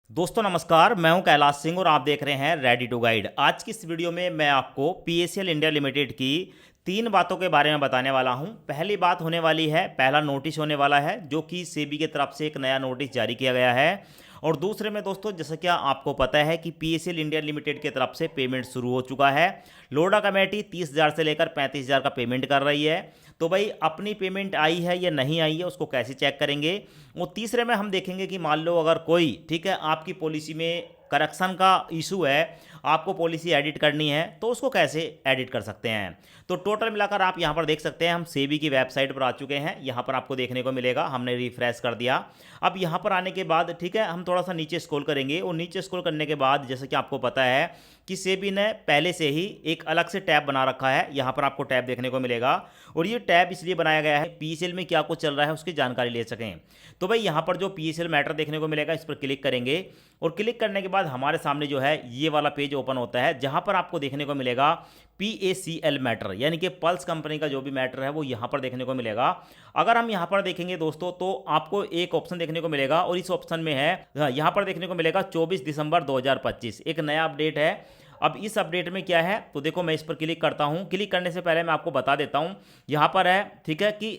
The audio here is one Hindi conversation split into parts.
दोस्तों नमस्कार, मैं हूं कैलाश सिंह और आप देख रहे हैं रेडी टू गाइड। आज की इस वीडियो में मैं आपको पीएसएल इंडिया लिमिटेड की 3 बातों के बारे में बताने वाला हूं। पहली बात होने वाली है, पहला नोटिस होने वाला है जो कि सेबी की तरफ से एक नया नोटिस जारी किया गया है। और दूसरे में दोस्तों, जैसा कि आपको पता है कि पीएसएल इंडिया लिमिटेड की तरफ से पेमेंट शुरू हो चुका है। लोडा कमेटी 30,000 से लेकर 35,000 का पेमेंट कर रही है। तो भाई अपनी पेमेंट आई है या नहीं आई है उसको कैसे चेक करेंगे। और तीसरे में हम देखेंगे कि मान लो अगर कोई ठीक है आपकी पॉलिसी में करेक्शन का इशू है, आपको पॉलिसी एडिट करनी है तो उसको कैसे एडिट कर सकते हैं। तो टोटल मिलाकर आप यहाँ पर देख सकते हैं हम सेबी की वेबसाइट पर आ चुके हैं। यहाँ पर आपको देखने को मिलेगा, हमने रिफ्रेश कर दिया। अब यहाँ पर आने के बाद ठीक है हम थोड़ा सा नीचे स्क्रॉल करेंगे और नीचे स्क्रॉल करने के बाद जैसे कि आपको पता है कि सेबी ने पहले से ही एक अलग से टैब बना रखा है। यहाँ पर आपको टैब देखने को मिलेगा और ये टैब इसलिए बनाया गया है पीएसएल में क्या कुछ चल रहा है उसकी जानकारी ले सकें। तो भाई यहाँ पर जो पीएसएल मैटर देखने को मिलेगा इस पर क्लिक करेंगे और क्लिक करने के बाद हमारे सामने जो है ये वाला पेज ओपन होता है जहाँ पर आपको देखने को मिलेगा PACL मैटर, यानी कि पल्स कंपनी का जो भी मैटर है वो यहाँ पर देखने को मिलेगा। अगर हम यहाँ पर देखेंगे दोस्तों तो आपको एक ऑप्शन देखने को मिलेगा और इस ऑप्शन में है यहाँ पर देखने को मिलेगा 24 दिसंबर 2025 एक नया अपडेट है। अब इस अपडेट में क्या है तो देखो मैं इस पर क्लिक करता हूँ। क्लिक करने से पहले मैं आपको बता देता हूँ यहाँ पर है ठीक है कि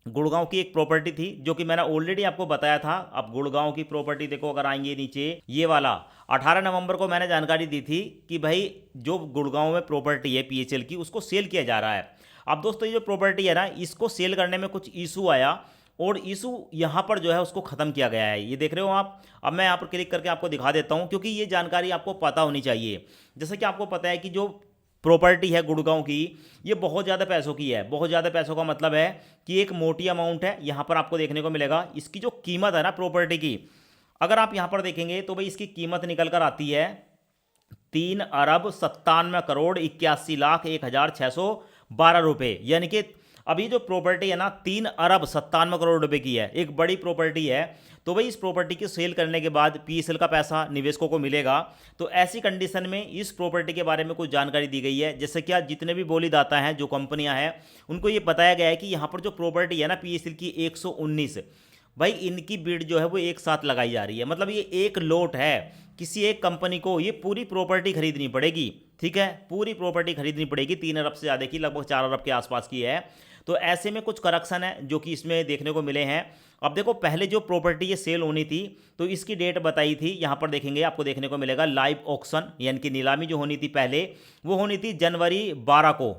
गुड़गांव की एक प्रॉपर्टी थी जो कि मैंने ऑलरेडी आपको बताया था। अब गुड़गांव की प्रॉपर्टी देखो, अगर आएंगे नीचे ये वाला 18 नवंबर को मैंने जानकारी दी थी कि भाई जो गुड़गांव में प्रॉपर्टी है पीएचएल की उसको सेल किया जा रहा है। अब दोस्तों ये जो प्रॉपर्टी है ना इसको सेल करने में कुछ इशू आया और इशू यहाँ पर जो है उसको ख़त्म किया गया है, ये देख रहे हो आप। अब मैं यहाँ पर क्लिक करके आपको दिखा देता हूँ क्योंकि ये जानकारी आपको पता होनी चाहिए। जैसे कि आपको पता है कि जो प्रॉपर्टी है गुड़गांव की ये बहुत ज़्यादा पैसों की है। बहुत ज़्यादा पैसों का मतलब है कि एक मोटी अमाउंट है। यहाँ पर आपको देखने को मिलेगा इसकी जो कीमत है ना प्रॉपर्टी की, अगर आप यहाँ पर देखेंगे तो भाई इसकी कीमत निकल कर आती है 3 अरब 97 करोड़ 81 लाख 1,612 रुपये, यानी कि अभी जो प्रॉपर्टी है ना 3 अरब 97 करोड़ रुपए की है, एक बड़ी प्रॉपर्टी है। तो भाई इस प्रॉपर्टी की सेल करने के बाद पीएसएल का पैसा निवेशकों को मिलेगा। तो ऐसी कंडीशन में इस प्रॉपर्टी के बारे में कुछ जानकारी दी गई है। जैसे क्या जितने भी बोलीदाता हैं जो कंपनियां हैं उनको ये बताया गया है कि यहाँ पर जो प्रॉपर्टी है ना पीएसएल की 119, भाई इनकी बिड जो है वो एक साथ लगाई जा रही है। मतलब ये एक लोट है, किसी एक कंपनी को ये पूरी प्रॉपर्टी खरीदनी पड़ेगी। ठीक है, पूरी प्रॉपर्टी खरीदनी पड़ेगी 3 अरब से ज़्यादा की, लगभग 4 अरब के आसपास की है। तो ऐसे में कुछ करेक्शन है जो कि इसमें देखने को मिले हैं। अब देखो पहले जो प्रॉपर्टी ये सेल होनी थी तो इसकी डेट बताई थी, यहाँ पर देखेंगे आपको देखने को मिलेगा लाइव ऑक्शन, यानी कि नीलामी जो होनी थी पहले वो होनी थी जनवरी 12 को,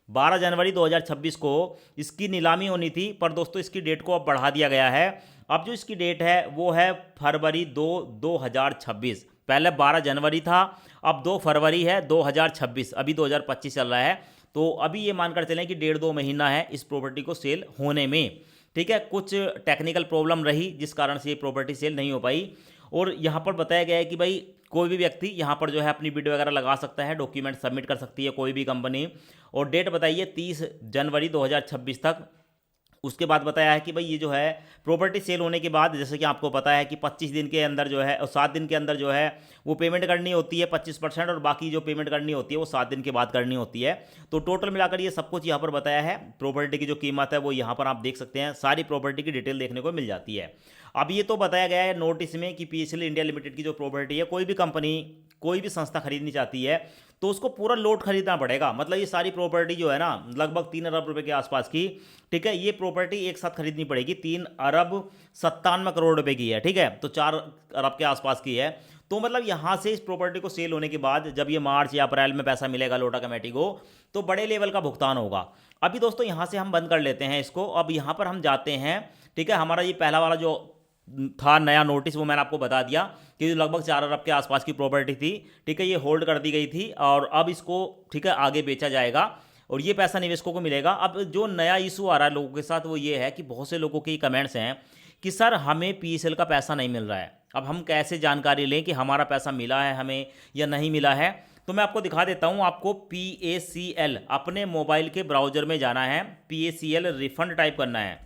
12 जनवरी 2026 को इसकी नीलामी होनी थी। पर दोस्तों इसकी डेट को अब बढ़ा दिया गया है। अब जो इसकी डेट है वो है फरवरी 2026। पहले 12 जनवरी था, अब 2 फरवरी है 2026, अभी 2025 चल रहा है। तो अभी ये मानकर चलें कि 1.5-2 महीना है इस प्रॉपर्टी को सेल होने में। ठीक है, कुछ टेक्निकल प्रॉब्लम रही जिस कारण से ये प्रॉपर्टी सेल नहीं हो पाई। और यहाँ पर बताया गया है कि भाई कोई भी व्यक्ति यहाँ पर जो है अपनी बिड वगैरह लगा सकता है, डॉक्यूमेंट सबमिट कर सकती है कोई भी कंपनी। और डेट बताइए 30 जनवरी 2026 तक। उसके बाद बताया है कि भाई ये जो है प्रॉपर्टी सेल होने के बाद जैसे कि आपको पता है कि 25 दिन के अंदर जो है और 7 दिन के अंदर जो है वो पेमेंट करनी होती है 25%, और बाकी जो पेमेंट करनी होती है वो 7 दिन के बाद करनी होती है। तो टोटल मिलाकर ये सब कुछ यहाँ पर बताया है। प्रॉपर्टी की जो कीमत है वो यहाँ पर आप देख सकते हैं, सारी प्रॉपर्टी की डिटेल देखने को मिल जाती है। अब ये तो बताया गया है नोटिस में कि पीएसएल इंडिया लिमिटेड की जो प्रॉपर्टी है कोई भी कंपनी कोई भी संस्था खरीदनी चाहती है तो उसको पूरा लोट खरीदना पड़ेगा। मतलब ये सारी प्रॉपर्टी जो है ना लगभग 3 अरब रुपए के आसपास की, ठीक है, ये प्रॉपर्टी एक साथ खरीदनी पड़ेगी। 3 अरब 97 करोड़ रुपए की है, ठीक है, तो 4 अरब के आसपास की है। तो मतलब यहाँ से इस प्रॉपर्टी को सेल होने के बाद जब ये मार्च या अप्रैल में पैसा मिलेगा लोटा कमेटी को तो बड़े लेवल का भुगतान होगा। अभी दोस्तों यहाँ से हम बंद कर लेते हैं इसको। अब यहाँ पर हम जाते हैं, ठीक है, हमारा ये पहला वाला जो था नया नोटिस वो मैंने आपको बता दिया कि लगभग 4 अरब के आसपास की प्रॉपर्टी थी। ठीक है, ये होल्ड कर दी गई थी और अब इसको ठीक है आगे बेचा जाएगा और ये पैसा निवेशकों को मिलेगा। अब जो नया इशू आ रहा है लोगों के साथ वो ये है कि बहुत से लोगों के कमेंट्स हैं कि सर हमें पीएसएल का पैसा नहीं मिल रहा है, अब हम कैसे जानकारी लें कि हमारा पैसा मिला है हमें या नहीं मिला है। तो मैं आपको दिखा देता हूँ। आपको PACL अपने मोबाइल के ब्राउजर में जाना है, PACL रिफंड टाइप करना है।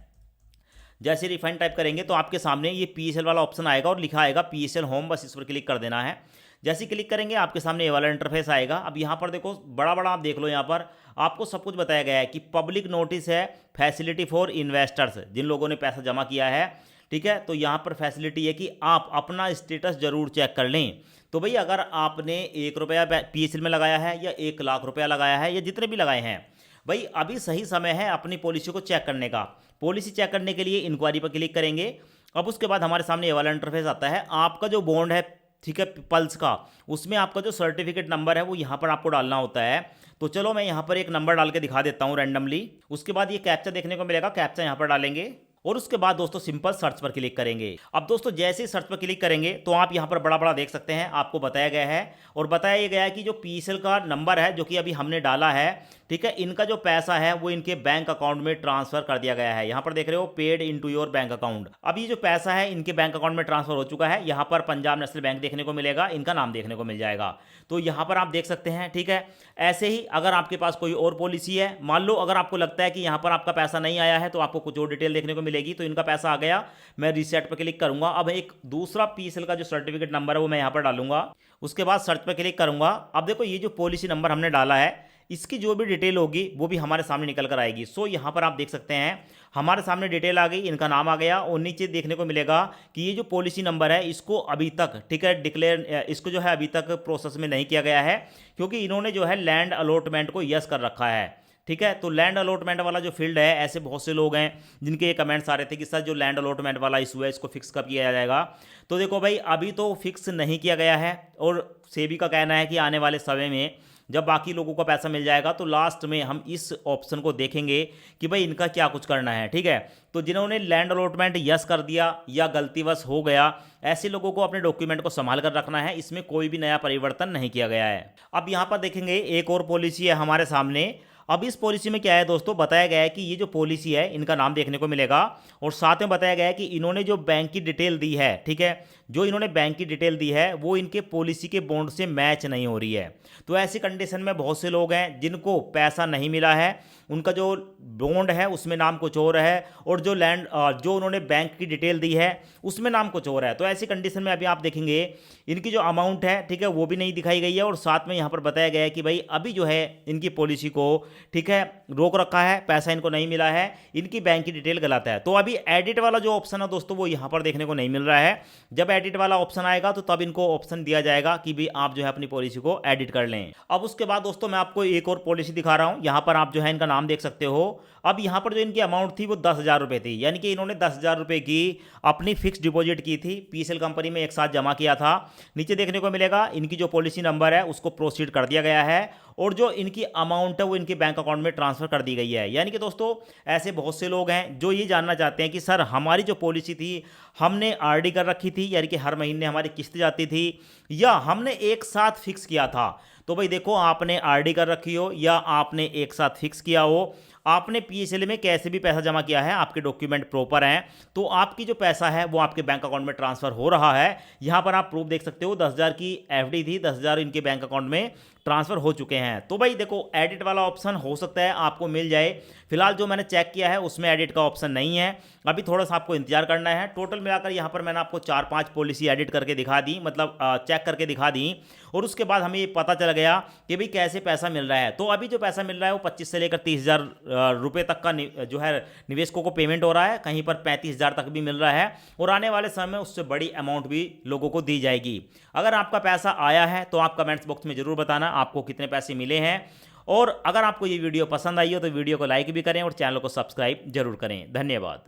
जैसे रिफाइंड टाइप करेंगे तो आपके सामने ये पीएसएल वाला ऑप्शन आएगा और लिखा आएगा पीएसएल होम, बस इस पर क्लिक कर देना है। जैसे क्लिक करेंगे आपके सामने ये वाला इंटरफेस आएगा। अब यहाँ पर देखो बड़ा बड़ा आप देख लो, यहाँ पर आपको सब कुछ बताया गया है कि पब्लिक नोटिस है फैसिलिटी फॉर इन्वेस्टर्स, जिन लोगों ने पैसा जमा किया है ठीक है। तो यहाँ पर फैसिलिटी है कि आप अपना स्टेटस जरूर चेक कर लें। तो भाई अगर आपने 1 रुपया PSL में लगाया है या 1 लाख रुपया लगाया है या जितने भी लगाए हैं, भाई अभी सही समय है अपनी पॉलिसी को चेक करने का। पॉलिसी चेक करने के लिए इंक्वायरी पर क्लिक करेंगे। अब उसके बाद हमारे सामने ये वाला इंटरफेस आता है। आपका जो बॉन्ड है, ठीक है, पल्स का, उसमें आपका जो सर्टिफिकेट नंबर है वो यहाँ पर आपको डालना होता है। तो चलो मैं यहाँ पर एक नंबर डाल के दिखा देता हूँ रैंडमली। उसके बाद ये कैप्चा देखने को मिलेगा, कैप्चा यहाँ पर डालेंगे और उसके बाद दोस्तों सिंपल सर्च पर क्लिक करेंगे। अब दोस्तों जैसे ही सर्च पर क्लिक करेंगे तो आप यहाँ पर बड़ा बड़ा देख सकते हैं, आपको बताया गया है और बताया गया है कि जो PSL का नंबर है जो कि अभी हमने डाला है, ठीक है, इनका जो पैसा है वो इनके बैंक अकाउंट में ट्रांसफर कर दिया गया है। यहाँ पर देख रहे हो paid into your bank account. अब ये जो पैसा है इनके बैंक अकाउंट में ट्रांसफर हो चुका है। यहाँ पर पंजाब नेशनल बैंक देखने को मिलेगा, इनका नाम देखने को मिल जाएगा। तो यहाँ पर आप देख सकते हैं, ठीक है। ऐसे ही अगर आपके पास कोई और पॉलिसी है, मान लो अगर आपको लगता है कि यहाँ पर आपका पैसा नहीं आया है तो आपको कुछ और डिटेल देखने को मिलेगी। तो इनका पैसा आ गया, मैं रीसेट पर क्लिक करूंगा। अब एक दूसरा PSL का जो सर्टिफिकेट नंबर है वो मैं यहाँ पर डालूंगा। उसके बाद सर्च पर क्लिक करूंगा। अब देखो ये जो पॉलिसी नंबर हमने डाला है इसकी जो भी डिटेल होगी वो भी हमारे सामने निकल कर आएगी। सो यहाँ पर आप देख सकते हैं हमारे सामने डिटेल आ गई, इनका नाम आ गया और नीचे देखने को मिलेगा कि ये जो पॉलिसी नंबर है इसको अभी तक, ठीक है, डिक्लेयर, इसको जो है अभी तक प्रोसेस में नहीं किया गया है क्योंकि इन्होंने जो है लैंड अलॉटमेंट को यस कर रखा है, ठीक है। तो लैंड अलॉटमेंट वाला जो फील्ड है, ऐसे बहुत से लोग हैं जिनके ये कमेंट्स आ रहे थे कि सर जो लैंड अलॉटमेंट वाला इशू है इसको फिक्स कब किया जाएगा। तो देखो भाई अभी तो फिक्स नहीं किया गया है और सेबी का कहना है कि आने वाले समय में जब बाकी लोगों को पैसा मिल जाएगा तो लास्ट में हम इस ऑप्शन को देखेंगे कि भाई इनका क्या कुछ करना है, ठीक है। तो जिन्होंने लैंड अलॉटमेंट यस कर दिया या गलतीवश हो गया, ऐसे लोगों को अपने डॉक्यूमेंट को संभाल कर रखना है, इसमें कोई भी नया परिवर्तन नहीं किया गया है। अब यहाँ पर देखेंगे एक और पॉलिसी है हमारे सामने। अब इस पॉलिसी में क्या है दोस्तों, बताया गया है कि ये जो पॉलिसी है इनका नाम देखने को मिलेगा और साथ में बताया गया है कि इन्होंने जो बैंक की डिटेल दी है, ठीक है, जो इन्होंने बैंक की डिटेल दी है वो इनके पॉलिसी के बॉन्ड से मैच नहीं हो रही है। तो ऐसी कंडीशन में बहुत से लोग हैं जिनको पैसा नहीं मिला है, उनका जो बॉन्ड है उसमें नाम कुछ और है और जो लैंड जो उन्होंने बैंक की डिटेल दी है उसमें नाम कुछ और है। तो ऐसी कंडीशन में अभी आप देखेंगे इनकी जो अमाउंट है, ठीक है, वो भी नहीं दिखाई गई है और साथ में यहाँ पर बताया गया है कि भाई अभी जो है इनकी पॉलिसी को, ठीक है, रोक रखा है, पैसा इनको नहीं मिला है, इनकी बैंक की डिटेल गलत है। तो अभी एडिट वाला जो ऑप्शन है दोस्तों वो यहाँ पर देखने को नहीं मिल रहा है। जब एडिट वाला ऑप्शन आएगा तो तब इनको ऑप्शन दिया जाएगा कि भी आप जो है अपनी पॉलिसी को एडिट कर लें। अब उसके बाद दोस्तों मैं आपको एक और पॉलिसी दिखा रहा हूं। यहां पर आप जो है इनका नाम देख सकते हो। अब यहां पर जो इनकी अमाउंट थी वो 10,000 रुपए थी, यानी कि इन्होंने 10,000 रुपए की अपनी फिक्स डिपॉजिट की थी, PSL कंपनी में एक साथ जमा किया था। नीचे देखने को मिलेगा इनकी जो पॉलिसी नंबर है उसको प्रोसीड कर दिया गया है और जो इनकी अमाउंट है वो इनके बैंक अकाउंट में ट्रांसफर कर दी गई है। यानी कि दोस्तों ऐसे बहुत से लोग हैं जो ये जानना चाहते हैं कि सर हमारी जो पॉलिसी थी हमने RD कर रखी थी, यानी कि हर महीने हमारी किस्त जाती थी, या हमने एक साथ फिक्स किया था। तो भाई देखो आपने RD कर रखी हो या आपने एक साथ फिक्स किया हो, आपने PSL में कैसे भी पैसा जमा किया है, आपके डॉक्यूमेंट प्रॉपर हैं, तो आपकी जो पैसा है वो आपके बैंक अकाउंट में ट्रांसफर हो रहा है। यहाँ पर आप प्रूफ देख सकते हो, 10,000 की FD थी, 10,000 इनके बैंक अकाउंट में ट्रांसफर हो चुके हैं। तो भाई देखो एडिट वाला ऑप्शन हो सकता है आपको मिल जाए। फिलहाल जो मैंने चेक किया है उसमें एडिट का ऑप्शन नहीं है, अभी थोड़ा सा आपको इंतजार करना है। टोटल मिलाकर यहाँ पर मैंने आपको 4-5 पॉलिसी एडिट करके दिखा दी, मतलब चेक करके दिखा दी और उसके बाद हमें ये पता चल गया कि भाई कैसे पैसा मिल रहा है। तो अभी जो पैसा मिल रहा है वो 25 से लेकर 30,000 रुपये तक का जो है निवेशकों को पेमेंट हो रहा है, कहीं पर 35,000 तक भी मिल रहा है और आने वाले समय में उससे बड़ी अमाउंट भी लोगों को दी जाएगी। अगर आपका पैसा आया है तो आप कमेंट्स बॉक्स में जरूर बताना आपको कितने पैसे मिले हैं, और अगर आपको ये वीडियो पसंद आई हो तो वीडियो को लाइक भी करें और चैनल को सब्सक्राइब जरूर करें। धन्यवाद।